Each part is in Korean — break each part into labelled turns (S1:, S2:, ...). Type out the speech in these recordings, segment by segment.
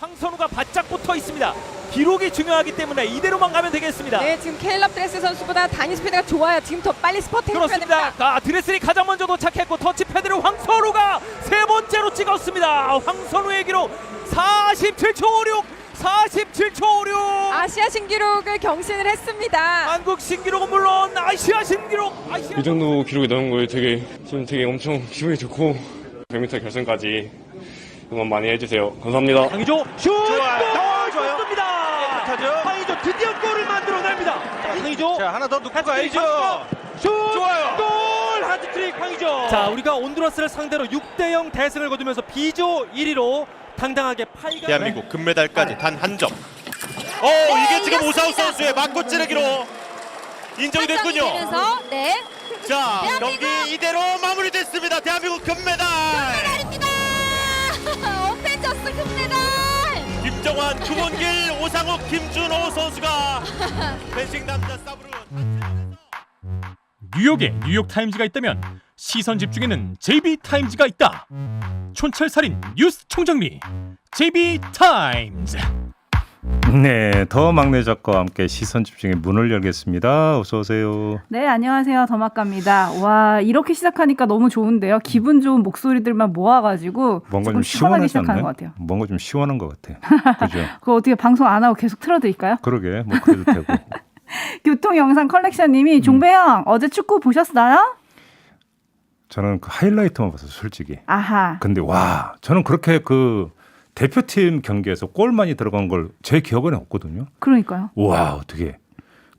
S1: 황선우가 바짝 붙어 있습니다. 기록이 중요하기 때문에 이대로만 가면 되겠습니다.
S2: 네, 지금 케일럽 드레스 선수보다 단위 스피드가 좋아요. 지금 더 빨리 스퍼트 해줘야
S1: 그렇습니다.
S2: 됩니다.
S1: 드레슬이 가장 먼저 도착했고 터치패드를 황선우가 세 번째로 찍었습니다. 황선우의 기록 47초 56, 47초 56.
S2: 아시아 신기록을 경신을 했습니다.
S1: 한국 신기록은 물론 아시아 신기록.
S3: 이 정도 기록이 나온 거에 지금 되게 엄청 기분이 좋고 100m 결승까지 응원 많이 해주세요. 감사합니다.
S1: 황의조 슛!
S4: 좋아요.
S1: 좋습니다. 황의조 드디어 골을 만들어냅니다. 황의조
S4: 자, 하나 더 넣고
S1: 해트트릭
S4: 가야죠.
S1: 슛!
S4: 좋아요.
S1: 골! 하트트릭 황의조.
S5: 자, 우리가 온두라스를 상대로 6대0 대승을 거두면서 B조 1위로 당당하게 8강
S4: 대한민국 금메달까지 단 한 점. 이게 지금 오사우 선수의 맞고 찌르기로 인정이 됐군요.
S6: 네.
S4: 자, 경기 이대로 마무리됐습니다. 대한민국 금메달.
S6: 금메달입니다. 어펜져스 금메달.
S4: 김정환, 구본길, 오상욱, 김준호 선수가 펜싱 남자 사브르.
S7: 뉴욕에 뉴욕타임즈가 있다면 시선 집중에는 JB타임즈가 있다. 촌철살인 뉴스 총정리 JB타임즈.
S8: 네, 더 막내 작가와 함께 시선 집중의 문을 열겠습니다. 어서 오세요.
S9: 네, 안녕하세요. 더마카입니다. 와, 이렇게 시작하니까 너무 좋은데요. 기분 좋은 목소리들만 모아가지고
S8: 뭔가
S9: 조금
S8: 좀
S9: 시원하게
S8: 시원하지
S9: 시작하는
S8: 않나요?
S9: 것 같아요.
S8: 뭔가 좀 시원한 것 같아. 그죠?
S9: 그거 어떻게 방송 안 하고 계속 틀어드릴까요?
S8: 그러게, 뭐 그래도 되고.
S9: 교통영상 컬렉션님이 종배형 어제 축구 보셨어요?
S8: 저는 그 하이라이트만 봤어요, 솔직히.
S9: 아하.
S8: 근데 와, 저는 그렇게 그 대표팀 경기에서 골 많이 들어간 걸 제 기억에는 없거든요.
S9: 그러니까요.
S8: 와, 어떻게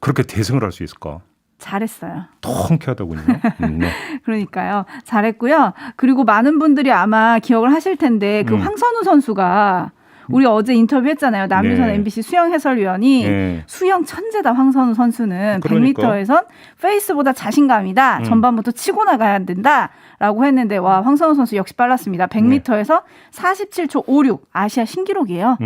S8: 그렇게 대승을 할 수 있을까?
S9: 잘했어요.
S8: 통쾌하더군요. 네.
S9: 그러니까요. 잘했고요. 그리고 많은 분들이 아마 기억을 하실 텐데 그 황선우 선수가 우리 어제 인터뷰했잖아요. 남유선
S8: 네.
S9: MBC 수영 해설위원이
S8: 네.
S9: 수영 천재다 황선우 선수는
S8: 그러니까.
S9: 100m에선 페이스보다 자신감이다. 전반부터 치고 나가야 된다. 라고 했는데 와 황선우 선수 역시 빨랐습니다. 100m에서 47초 56 아시아 신기록이에요.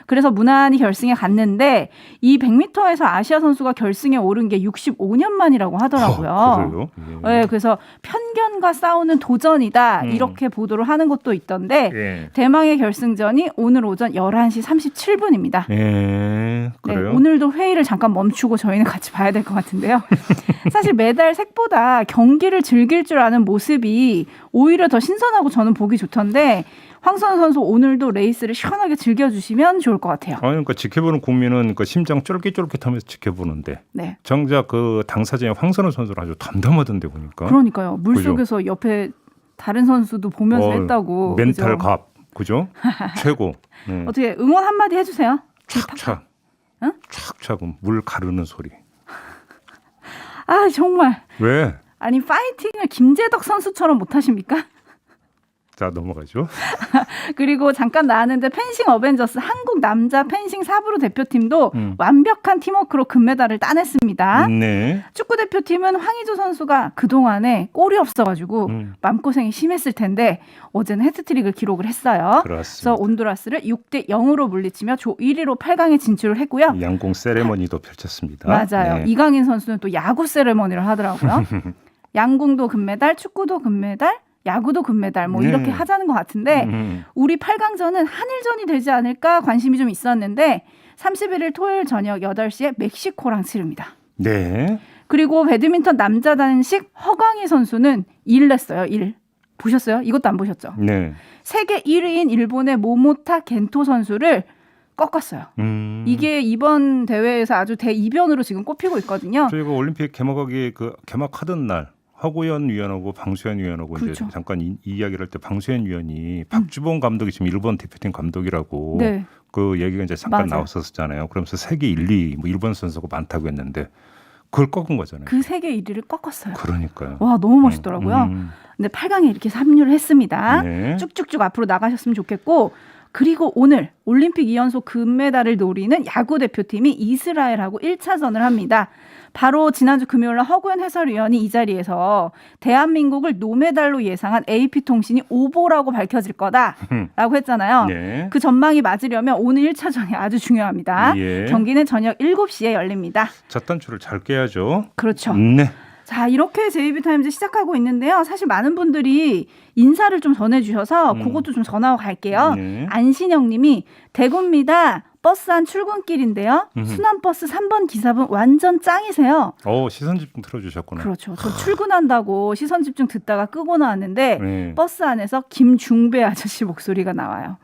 S9: 그래서 무난히 결승에 갔는데 이 100m에서 아시아 선수가 결승에 오른 게 65년 만이라고 하더라고요.
S8: 그래요?
S9: 네, 그래서 편견과 싸우는 도전이다 이렇게 보도를 하는 것도 있던데
S8: 예.
S9: 대망의 결승전이 오늘 오전 11시 37분입니다.
S8: 예, 그래요?
S9: 네, 오늘도 회의를 잠깐 멈추고 저희는 같이 봐야 될 것 같은데요. 사실 메달 색보다 경기를 즐길 줄 아는 모습이 오히려 더 신선하고 저는 보기 좋던데 황선우 선수 오늘도 레이스를 시원하게 즐겨주시면 좋을 것 같아요.
S8: 그러니까 지켜보는 국민은 그 심장 쫄깃쫄깃하면서 지켜보는데
S9: 네.
S8: 정작 그 당사자인 황선우 선수는 아주 담담하던데 보니까.
S9: 그러니까요. 물속에서 옆에 다른 선수도 보면서 했다고.
S8: 멘탈
S9: 그죠?
S8: 갑. 그죠? 최고. 네.
S9: 어떻게 응원 한마디 해주세요.
S8: 촥촥.
S9: 응?
S8: 촥촥 물 가르는 소리.
S9: 아 정말.
S8: 왜?
S9: 아니 파이팅을 김재덕 선수처럼 못하십니까?
S8: 자 넘어가죠.
S9: 그리고 잠깐 나왔는데 펜싱 어벤져스 한국 남자 펜싱 사브르 대표팀도 완벽한 팀워크로 금메달을 따냈습니다.
S8: 네.
S9: 축구 대표팀은 황의조 선수가 그동안에 골이 없어가지고 마음고생이 심했을 텐데 어제는 해트트릭을 기록을 했어요.
S8: 그렇습니다.
S9: 그래서 온두라스를 6대0으로 물리치며 조 1위로 8강에 진출을 했고요.
S8: 양궁 세레머니도 펼쳤습니다.
S9: 맞아요.
S8: 네.
S9: 이강인 선수는 또 야구 세레머니를 하더라고요. 양궁도 금메달, 축구도 금메달, 야구도 금메달 뭐 이렇게 하자는 것 같은데 우리 8강전은 한일전이 되지 않을까 관심이 좀 있었는데 31일 토요일 저녁 8시에 멕시코랑 치릅니다.
S8: 네.
S9: 그리고 배드민턴 남자 단식 허광희 선수는 1 냈어요. 1. 보셨어요? 이것도 안 보셨죠?
S8: 네.
S9: 세계 1위인 일본의 모모타 겐토 선수를 꺾었어요. 이게 이번 대회에서 아주 대이변으로 지금 꼽히고 있거든요.
S8: 저희가 올림픽 개막하기 그 개막하던 날 허구현 위원하고 방수현 위원하고
S9: 그렇죠.
S8: 이제 잠깐 이 이야기를 할 때 방수현 위원이 박주봉 감독이 지금 일본 대표팀 감독이라고
S9: 네.
S8: 그 얘기가 이제 잠깐
S9: 맞아요.
S8: 나왔었잖아요. 그러면서 세계 1, 2, 뭐 일본 선수가 많다고 했는데 그걸 꺾은 거잖아요.
S9: 그 세계 1위를 꺾었어요.
S8: 그러니까요.
S9: 와 너무 멋있더라고요. 근데 8강에 이렇게 합류를 했습니다.
S8: 네.
S9: 쭉쭉쭉 앞으로 나가셨으면 좋겠고 그리고 오늘 올림픽 2연속 금메달을 노리는 야구 대표팀이 이스라엘하고 1차전을 합니다. 바로 지난주 금요일 날 허구현 해설위원이 이 자리에서 대한민국을 노메달로 예상한 AP통신이 오보라고 밝혀질 거다라고 했잖아요.
S8: 네.
S9: 그 전망이 맞으려면 오늘 1차전이 아주 중요합니다.
S8: 예.
S9: 경기는 저녁 7시에 열립니다.
S8: 첫 단추를 잘 깨야죠.
S9: 그렇죠.
S8: 네.
S9: 자, 이렇게 JB타임즈 시작하고 있는데요. 사실 많은 분들이 인사를 좀 전해주셔서 그것도 좀 전하고 갈게요.
S8: 네.
S9: 안신영 님이 대구입니다. 버스 안 출근길인데요. 순환버스 3번 기사분 완전 짱이세요.
S8: 시선 집중 틀어주셨구나.
S9: 그렇죠. 저 출근한다고 시선 집중 듣다가 끄고 나왔는데
S8: 네.
S9: 버스 안에서 김중배 아저씨 목소리가 나와요.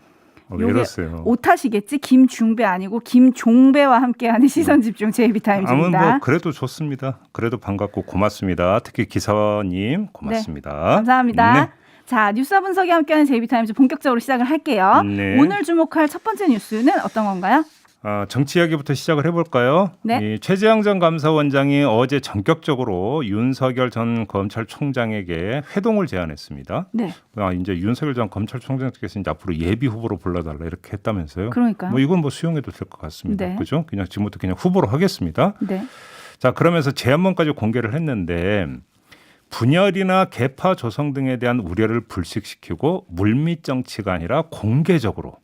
S8: 왜 이러세요?
S9: 오타시겠지? 김중배 아니고 김종배와 함께하는 시선 집중 JB타임즈입니다.
S8: 뭐 그래도 좋습니다. 그래도 반갑고 고맙습니다. 특히 기사님 고맙습니다.
S9: 감사합니다.
S8: 네.
S9: 자, 뉴스와 분석이 함께하는 JB타임즈 본격적으로 시작을 할게요.
S8: 네.
S9: 오늘 주목할 첫 번째 뉴스는 어떤 건가요?
S8: 정치 이야기부터 시작을 해볼까요?
S9: 네.
S8: 이 최재형 전 감사원장이 어제 전격적으로 윤석열 전 검찰총장에게 회동을 제안했습니다.
S9: 네.
S8: 이제 윤석열 전 검찰총장께서 이제 앞으로 예비 후보로 불러달라 이렇게 했다면서요.
S9: 그러니까요.
S8: 뭐 이건 뭐 수용해도 될 것 같습니다.
S9: 네.
S8: 그죠? 그냥 지금부터 그냥 후보로 하겠습니다.
S9: 네.
S8: 자, 그러면서 제안문까지 공개를 했는데 분열이나 계파 조성 등에 대한 우려를 불식시키고 물밑 정치가 아니라 공개적으로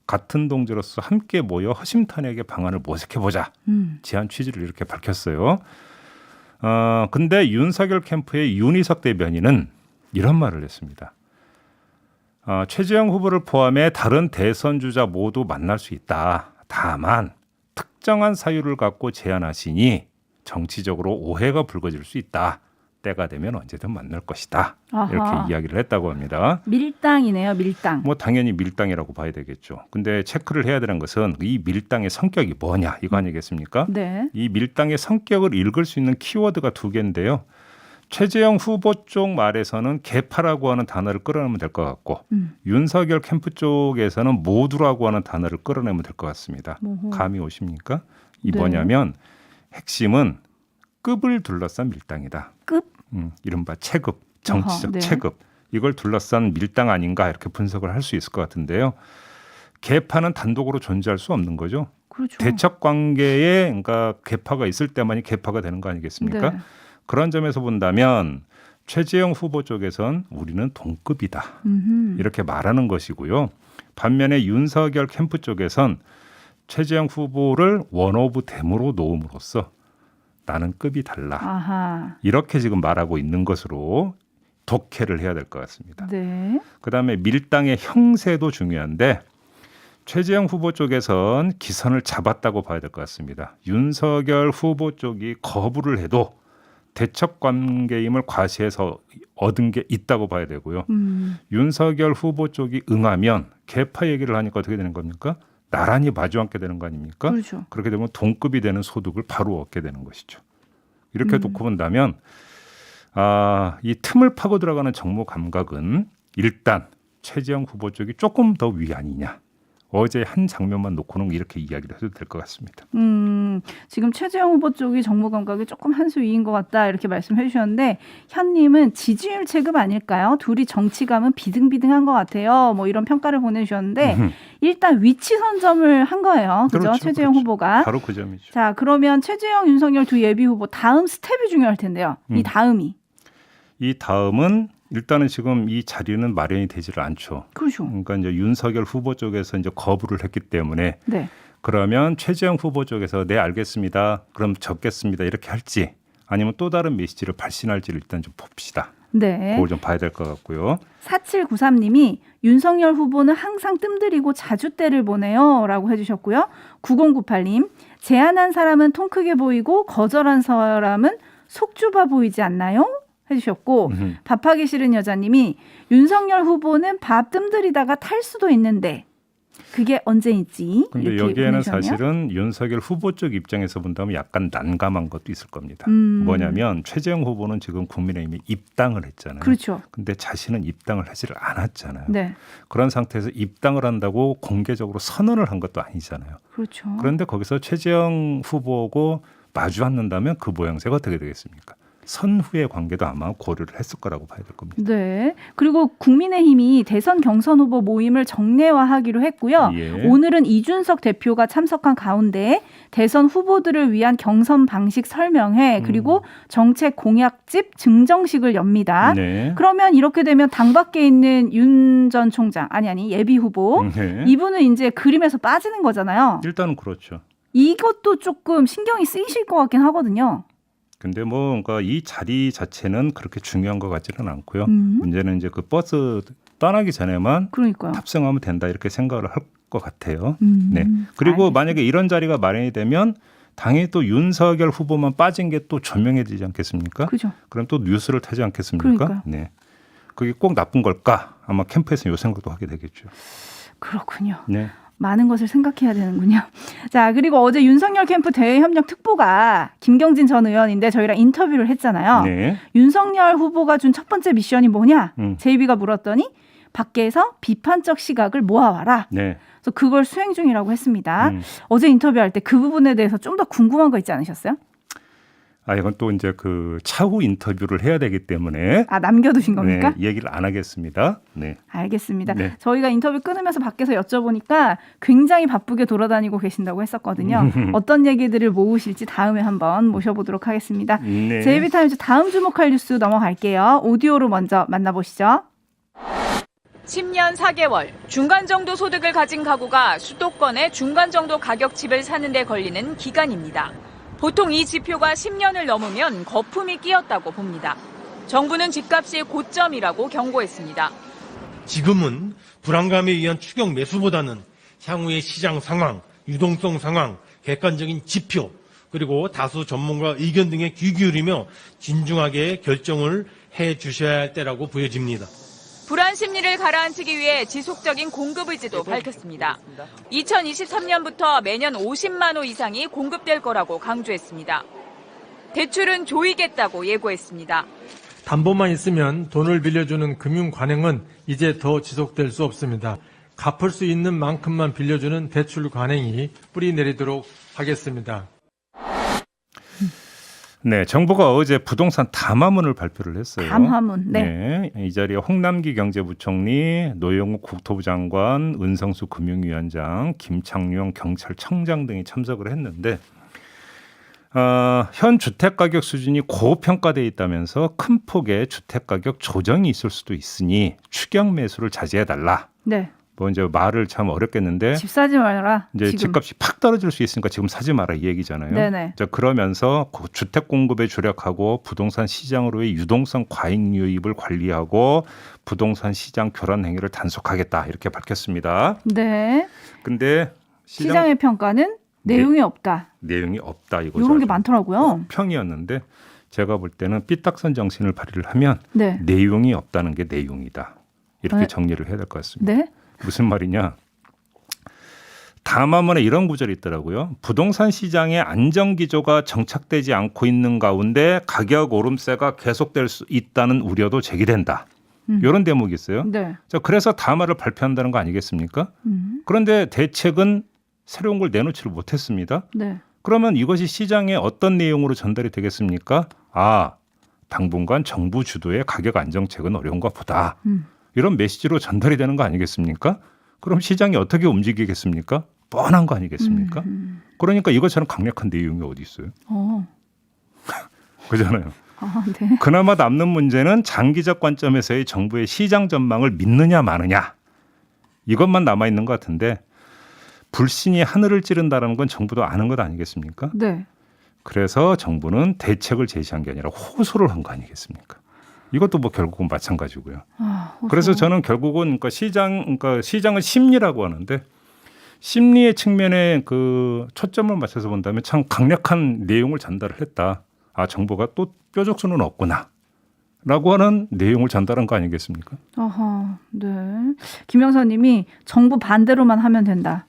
S8: 같은 동지로서 함께 모여 허심탄회하게 방안을 모색해보자. 제안 취지를 이렇게 밝혔어요. 근데 윤석열 캠프의 윤희석 대변인은 이런 말을 했습니다. 최재형 후보를 포함해 다른 대선 주자 모두 만날 수 있다. 다만 특정한 사유를 갖고 제안하시니 정치적으로 오해가 불거질 수 있다. 때가 되면 언제든 만날 것이다.
S9: 아하.
S8: 이렇게 이야기를 했다고 합니다.
S9: 밀당이네요, 밀당.
S8: 뭐 당연히 밀당이라고 봐야 되겠죠. 근데 체크를 해야 되는 것은 이 밀당의 성격이 뭐냐 이거 아니겠습니까?
S9: 네.
S8: 이 밀당의 성격을 읽을 수 있는 키워드가 두 개인데요. 최재형 후보 쪽 말에서는 개파라고 하는 단어를 끌어내면 될 것 같고 윤석열 캠프 쪽에서는 모두라고 하는 단어를 끌어내면 될 것 같습니다. 감이 오십니까? 이
S9: 네.
S8: 뭐냐면 핵심은 급을 둘러싼 밀당이다.
S9: 급?
S8: 이른바 체급, 정치적
S9: 어허, 네.
S8: 체급. 이걸 둘러싼 밀당 아닌가 이렇게 분석을 할 수 있을 것 같은데요. 개파는 단독으로 존재할 수 없는 거죠.
S9: 그렇죠.
S8: 대척 관계에 그러니까 개파가 있을 때만이 개파가 되는 거 아니겠습니까?
S9: 네.
S8: 그런 점에서 본다면 최재형 후보 쪽에선 우리는 동급이다. 이렇게 말하는 것이고요. 반면에 윤석열 캠프 쪽에선 최재형 후보를 원오브 댐으로 놓음으로써 나는 급이 달라.
S9: 아하.
S8: 이렇게 지금 말하고 있는 것으로 독해를 해야 될 것 같습니다.
S9: 네.
S8: 그다음에 밀당의 형세도 중요한데 최재형 후보 쪽에선 기선을 잡았다고 봐야 될 것 같습니다. 윤석열 후보 쪽이 거부를 해도 대척 관계임을 과시해서 얻은 게 있다고 봐야 되고요. 윤석열 후보 쪽이 응하면 개파 얘기를 하니까 어떻게 되는 겁니까? 나란히 마주 앉게 되는 거 아닙니까?
S9: 그렇죠.
S8: 그렇게 되면 동급이 되는 소득을 바로 얻게 되는 것이죠. 이렇게 놓고 본다면 이 틈을 파고 들어가는 정무 감각은 일단 최재형 후보 쪽이 조금 더 위 아니냐. 어제 한 장면만 놓고는 이렇게 이야기를 해도 될 것 같습니다.
S9: 지금 최재형 후보 쪽이 정무 감각이 조금 한 수 위인 것 같다 이렇게 말씀해 주셨는데 현님은 지지율 체급 아닐까요? 둘이 정치감은 비등비등한 것 같아요. 뭐 이런 평가를 보내주셨는데 일단 위치 선점을 한 거예요. 그죠?
S8: 그렇죠,
S9: 최재형
S8: 그렇죠.
S9: 후보가.
S8: 바로 그 점이죠.
S9: 자, 그러면 최재형, 윤석열 두 예비 후보 다음 스텝이 중요할 텐데요. 이 다음이.
S8: 이 다음은 일단은 지금 이 자리는 마련이 되지를 않죠.
S9: 그렇죠.
S8: 그러니까 이제 윤석열 후보 쪽에서 이제 거부를 했기 때문에
S9: 네.
S8: 그러면 최재형 후보 쪽에서 네 알겠습니다. 그럼 적겠습니다. 이렇게 할지 아니면 또 다른 메시지를 발신할지를 일단 좀 봅시다.
S9: 네.
S8: 그걸 좀 봐야 될 것 같고요.
S9: 4793님이 윤석열 후보는 항상 뜸들이고 자주 때를 보내요 라고 해주셨고요. 9098님 제안한 사람은 통 크게 보이고 거절한 사람은 속 좁아 보이지 않나요? 해주셨고 밥하기 싫은 여자님이 윤석열 후보는 밥 뜸들이다가 탈 수도 있는데 그게 언제인지
S8: 근데
S9: 이렇게
S8: 여기에는
S9: 보내주셨네요.
S8: 사실은 윤석열 후보 쪽 입장에서 본다면 약간 난감한 것도 있을 겁니다. 뭐냐면 최재형 후보는 지금 국민의힘에 입당을 했잖아요.
S9: 그렇죠.
S8: 근데 자신은 입당을 하지를 않았잖아요.
S9: 네.
S8: 그런 상태에서 입당을 한다고 공개적으로 선언을 한 것도 아니잖아요.
S9: 그렇죠.
S8: 그런데 거기서 최재형 후보하고 마주 앉는다면 그 모양새가 어떻게 되겠습니까? 선후의 관계도 아마 고려를 했을 거라고 봐야 될 겁니다.
S9: 네. 그리고 국민의힘이 대선 경선 후보 모임을 정례화하기로 했고요.
S8: 예.
S9: 오늘은 이준석 대표가 참석한 가운데 대선 후보들을 위한 경선 방식 설명회 그리고 정책 공약집 증정식을 엽니다.
S8: 네.
S9: 그러면 이렇게 되면 당 밖에 있는 윤 전 총장 아니 예비 후보
S8: 네.
S9: 이분은 이제 그림에서 빠지는 거잖아요.
S8: 일단은 그렇죠.
S9: 이것도 조금 신경이 쓰이실 것 같긴 하거든요.
S8: 근데 뭐 그러니까 이 자리 자체는 그렇게 중요한 것 같지는 않고요. 문제는 이제 그 버스 떠나기 전에만
S9: 그러니까요.
S8: 탑승하면 된다 이렇게 생각을 할 것 같아요. 네. 그리고
S9: 알겠습니다.
S8: 만약에 이런 자리가 마련이 되면 당연히 또 윤석열 후보만 빠진 게 또 조명해지지 않겠습니까?
S9: 그죠.
S8: 그럼 또 뉴스를 타지 않겠습니까?
S9: 그러니까요.
S8: 네. 그게 꼭 나쁜 걸까? 아마 캠프에서 요 생각도 하게 되겠죠.
S9: 그렇군요.
S8: 네.
S9: 많은 것을 생각해야 되는군요. 자, 그리고 어제 윤석열 캠프 대외협력 특보가 김경진 전 의원인데 저희랑 인터뷰를 했잖아요.
S8: 네.
S9: 윤석열 후보가 준 첫 번째 미션이 뭐냐? JB가 물었더니 밖에서 비판적 시각을 모아와라.
S8: 네.
S9: 그래서 그걸 수행 중이라고 했습니다. 어제 인터뷰할 때 그 부분에 대해서 좀 더 궁금한 거 있지 않으셨어요?
S8: 아, 이건 또 이제 그 차후 인터뷰를 해야 되기 때문에
S9: 아, 남겨두신 겁니까?
S8: 네, 얘기를 안 하겠습니다. 네.
S9: 알겠습니다.
S8: 네.
S9: 저희가 인터뷰 끊으면서 밖에서 여쭤보니까 굉장히 바쁘게 돌아다니고 계신다고 했었거든요. 어떤 얘기들을 모으실지 다음에 한번 모셔보도록 하겠습니다.
S8: 네.
S9: JB타임즈 다음 주목할 뉴스 넘어갈게요. 오디오로 먼저 만나보시죠.
S10: 10년 4개월, 중간 정도 소득을 가진 가구가 수도권의 중간 정도 가격 집을 사는 데 걸리는 기간입니다. 보통 이 지표가 10년을 넘으면 거품이 끼었다고 봅니다. 정부는 집값이 고점이라고 경고했습니다.
S11: 지금은 불안감에 의한 추격 매수보다는 향후의 시장 상황, 유동성 상황, 객관적인 지표, 그리고 다수 전문가 의견 등에 귀 기울이며 진중하게 결정을 해 주셔야 할 때라고 보여집니다.
S10: 불안 심리를 가라앉히기 위해 지속적인 공급 의지도 밝혔습니다. 2023년부터 매년 50만 호 이상이 공급될 거라고 강조했습니다. 대출은 조이겠다고 예고했습니다.
S12: 담보만 있으면 돈을 빌려주는 금융 관행은 이제 더 지속될 수 없습니다. 갚을 수 있는 만큼만 빌려주는 대출 관행이 뿌리 내리도록 하겠습니다.
S8: 네, 정부가 어제 부동산 담화문을 발표를 했어요.
S9: 담화문. 네.
S8: 네, 이 자리에 홍남기 경제부총리, 노영욱 국토부 장관, 은성수 금융위원장, 김창룡 경찰청장 등이 참석을 했는데 현 주택가격 수준이 고평가돼 있다면서 큰 폭의 주택가격 조정이 있을 수도 있으니 추격 매수를 자제해달라.
S9: 네.
S8: 뭐 이제 말을 참 어렵겠는데
S9: 집 사지 말아라.
S8: 이제
S9: 지금.
S8: 집값이 팍 떨어질 수 있으니까 지금 사지 마라 이 얘기잖아요.
S9: 네네.
S8: 자, 그러면서 주택 공급에 주력하고 부동산 시장으로의 유동성 과잉 유입을 관리하고 부동산 시장 교란 행위를 단속하겠다 이렇게 밝혔습니다.
S9: 네.
S8: 근데
S9: 시장의 평가는 내용이 없다.
S8: 내용이 없다 이거죠.
S9: 이런 게 많더라고요.
S8: 평이었는데 제가 볼 때는 삐딱선 정신을 발휘를 하면
S9: 네.
S8: 내용이 없다는 게 내용이다. 이렇게
S9: 네.
S8: 정리를 해야 될 것 같습니다.
S9: 네.
S8: 무슨 말이냐? 담화문에 이런 구절이 있더라고요. 부동산 시장의 안정 기조가 정착되지 않고 있는 가운데 가격 오름세가 계속될 수 있다는 우려도 제기된다. 이런 대목이 있어요.
S9: 네.
S8: 자, 그래서 담화를 발표한다는 거 아니겠습니까? 그런데 대책은 새로운 걸 내놓지를 못했습니다.
S9: 네.
S8: 그러면 이것이 시장에 어떤 내용으로 전달이 되겠습니까? 아, 당분간 정부 주도의 가격 안정책은 어려운가 보다. 이런 메시지로 전달이 되는 거 아니겠습니까? 그럼 시장이 어떻게 움직이겠습니까? 뻔한 거 아니겠습니까? 그러니까 이것처럼 강력한 내용이 어디 있어요? 그잖아요.
S9: 네.
S8: 그나마 남는 문제는 장기적 관점에서의 정부의 시장 전망을 믿느냐 마느냐. 이것만 남아있는 것 같은데 불신이 하늘을 찌른다는 건 정부도 아는 것 아니겠습니까?
S9: 네.
S8: 그래서 정부는 대책을 제시한 게 아니라 호소를 한 거 아니겠습니까? 이것도 뭐 결국은 마찬가지고요. 그래서 저는 결국은 그러니까 시장은 심리라고 하는데 심리의 측면에 그 초점을 맞춰서 본다면 참 강력한 내용을 전달을 했다. 아, 정부가 또 뾰족수는 없구나라고 하는 내용을 전달한 거 아니겠습니까?
S9: 네. 김영선님이 정부 반대로만 하면 된다.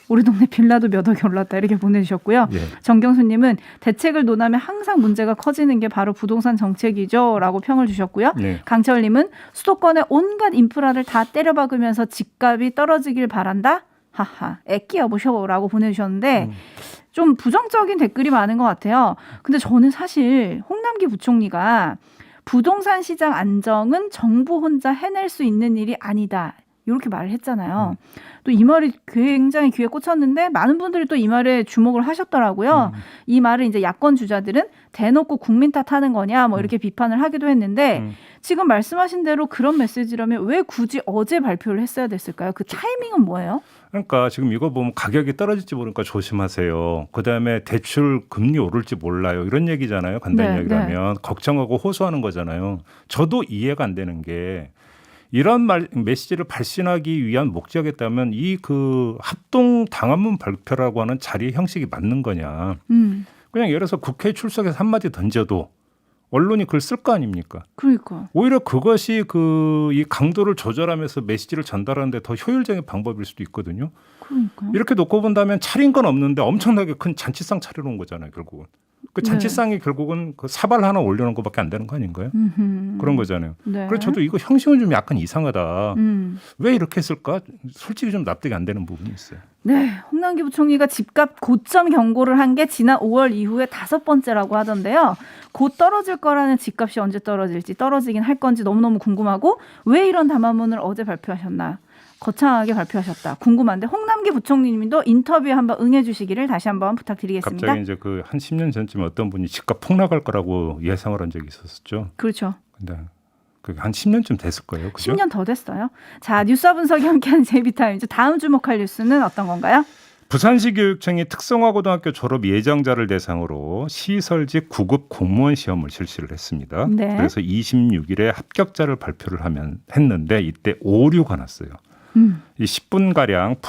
S9: 우리 동네 빌라도 몇 억이 올랐다 이렇게 보내주셨고요.
S8: 예.
S9: 정경수님은 대책을 논하면 항상 문제가 커지는 게 바로 부동산 정책이죠 라고 평을 주셨고요.
S8: 네.
S9: 강철님은 수도권의 온갖 인프라를 다 때려박으면서 집값이 떨어지길 바란다. 하하 애끼 여보셔라고 보내주셨는데 좀 부정적인 댓글이 많은 것 같아요. 근데 저는 사실 홍남기 부총리가 부동산 시장 안정은 정부 혼자 해낼 수 있는 일이 아니다. 이렇게 말을 했잖아요. 또 이 말이 굉장히 귀에 꽂혔는데 많은 분들이 또 이 말에 주목을 하셨더라고요. 이 말을 이제 야권 주자들은 대놓고 국민 탓하는 거냐 뭐 이렇게 비판을 하기도 했는데 지금 말씀하신 대로 그런 메시지라면 왜 굳이 어제 발표를 했어야 됐을까요? 그 타이밍은 뭐예요?
S8: 그러니까 지금 이거 보면 가격이 떨어질지 모르니까 조심하세요. 그다음에 대출 금리 오를지 몰라요. 이런 얘기잖아요. 간단히
S9: 네,
S8: 얘기하면 걱정하고 호소하는 거잖아요. 저도 이해가 안 되는 게 이런 메시지를 발신하기 위한 목적이었다면 이 그 합동 당한문 발표라고 하는 자리 형식이 맞는 거냐. 그냥 예를 들어서 국회에 출석해서 한마디 던져도 언론이 그걸 쓸 거 아닙니까?
S9: 그러니까.
S8: 오히려 그것이 이 강도를 조절하면서 메시지를 전달하는데 더 효율적인 방법일 수도 있거든요.
S9: 그러니까.
S8: 이렇게 놓고 본다면 차린 건 없는데 엄청나게 큰 잔치상 차려놓은 거잖아요, 결국은. 그 잔치상이 결국은 그 사발 하나 올려놓은 것밖에 안 되는 거 아닌가요? 그런 거잖아요.
S9: 네.
S8: 그래서 저도 이거 형식은 좀 약간 이상하다. 왜 이렇게 했을까? 솔직히 좀 납득이 안 되는 부분이 있어요.
S9: 네, 홍남기 부총리가 집값 고점 경고를 한 게 지난 5월 이후에 5번째라고 하던데요. 곧 떨어질 거라는 집값이 언제 떨어질지, 떨어지긴 할 건지 너무너무 궁금하고 왜 이런 담화문을 어제 발표하셨나? 거창하게 발표하셨다. 궁금한데 홍남기 부총리님도 인터뷰에 한번 응해 주시기를 다시 한번 부탁드리겠습니다.
S8: 갑자기 이제 그 한 10년 전쯤에 어떤 분이 집값 폭락할 거라고 예상을 한 적이 있었었죠.
S9: 그렇죠.
S8: 근데 그게 한 10년쯤 됐을 거예요. 그죠?
S9: 10년 더 됐어요. 자, 뉴스와 분석이 함께하는 JB타임즈 다음 주목할 뉴스는 어떤 건가요?
S8: 부산시 교육청이 특성화고등학교 졸업 예정자를 대상으로 시설직 9급 공무원 시험을 실시를 했습니다.
S9: 네.
S8: 그래서 26일에 합격자를 발표를 했는데 이때 오류가 났어요. 이 10분가량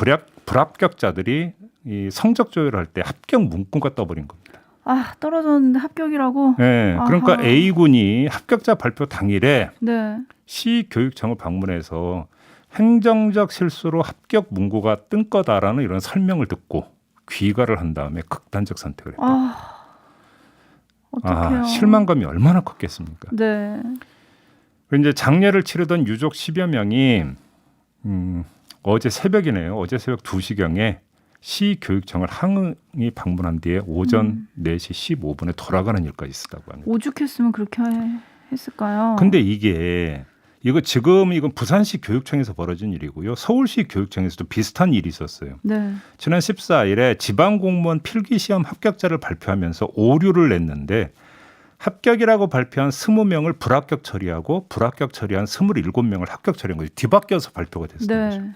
S8: 불합격자들이 이 성적 조율을 할 때 합격 문구가 떠버린 겁니다.
S9: 아, 떨어졌는데 합격이라고?
S8: 네, 그러니까
S9: 아하.
S8: A군이 합격자 발표 당일에
S9: 네.
S8: 시교육청을 방문해서 행정적 실수로 합격 문구가 뜬 거다라는 이런 설명을 듣고 귀가를 한 다음에 극단적 선택을 했다.
S9: 어떡해요.
S8: 실망감이 얼마나 컸겠습니까?
S9: 네.
S8: 이제 장례를 치르던 유족 10여 명이 어제 새벽이네요. 어제 새벽 2시경에 시교육청을 항의 방문한 뒤에 오전 4시 15분에 돌아가는 일까지 있었다고 합니다.
S9: 오죽했으면 그렇게 했을까요?
S8: 근데 이건 부산시 교육청에서 벌어진 일이고요. 서울시 교육청에서도 비슷한 일이 있었어요.
S9: 네.
S8: 지난 14일에 지방공무원 필기시험 합격자를 발표하면서 오류를 냈는데 합격이라고 발표한 20명을 불합격 처리하고 불합격 처리한 27명을 합격 처리한 거죠. 뒤바뀌어서 발표가 됐어요.
S9: 네.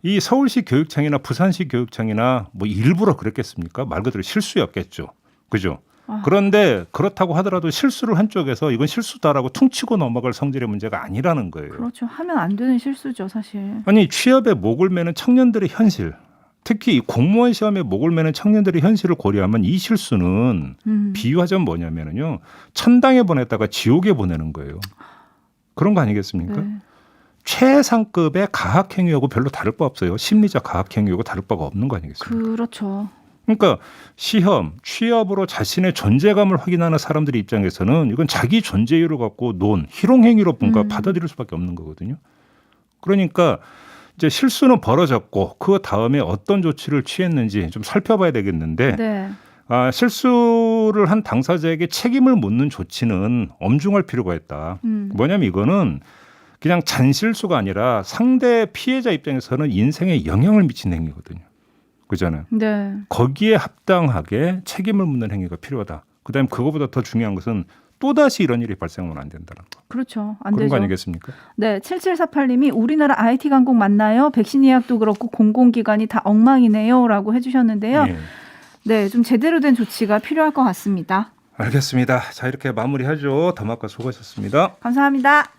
S8: 이 서울시 교육청이나 부산시 교육청이나 뭐 일부러 그랬겠습니까? 말 그대로 실수였겠죠. 그죠? 그런데 그렇다고 하더라도 실수를 한 쪽에서 이건 실수다라고 퉁치고 넘어갈 성질의 문제가 아니라는 거예요.
S9: 그렇죠. 하면 안 되는 실수죠, 사실.
S8: 아니 취업에 목을 매는 청년들의 현실, 특히 이 공무원 시험에 목을 매는 청년들의 현실을 고려하면 이 실수는 비유하자면 뭐냐면요, 천당에 보냈다가 지옥에 보내는 거예요. 그런 거 아니겠습니까?
S9: 네.
S8: 최상급의 가학행위하고 별로 다를 바 없어요. 심리적 가학행위하고 다를 바가 없는 거 아니겠습니까?
S9: 그렇죠.
S8: 그러니까 시험, 취업으로 자신의 존재감을 확인하는 사람들의 입장에서는 이건 자기 존재 이유를 갖고 희롱행위로 뭔가 받아들일 수밖에 없는 거거든요. 그러니까 이제 실수는 벌어졌고 그 다음에 어떤 조치를 취했는지 좀 살펴봐야 되겠는데
S9: 네.
S8: 실수를 한 당사자에게 책임을 묻는 조치는 엄중할 필요가 있다. 뭐냐면 이거는 그냥 잔실수가 아니라 상대 피해자 입장에서는 인생에 영향을 미치는 행위거든요. 그잖아요.
S9: 네.
S8: 거기에 합당하게 책임을 묻는 행위가 필요하다. 그다음에 그거보다 더 중요한 것은 또다시 이런 일이 발생하면 안 된다는 거.
S9: 그렇죠. 안
S8: 그런
S9: 되죠.
S8: 거 아니겠습니까?
S9: 네, 7748님이 우리나라 IT 강국 맞나요? 백신 예약도 그렇고 공공기관이 다 엉망이네요라고 해주셨는데요.
S8: 예.
S9: 네, 좀 제대로 된 조치가 필요할 것 같습니다.
S8: 알겠습니다. 자, 이렇게 마무리하죠. 담화과 수고하셨습니다.
S9: 감사합니다.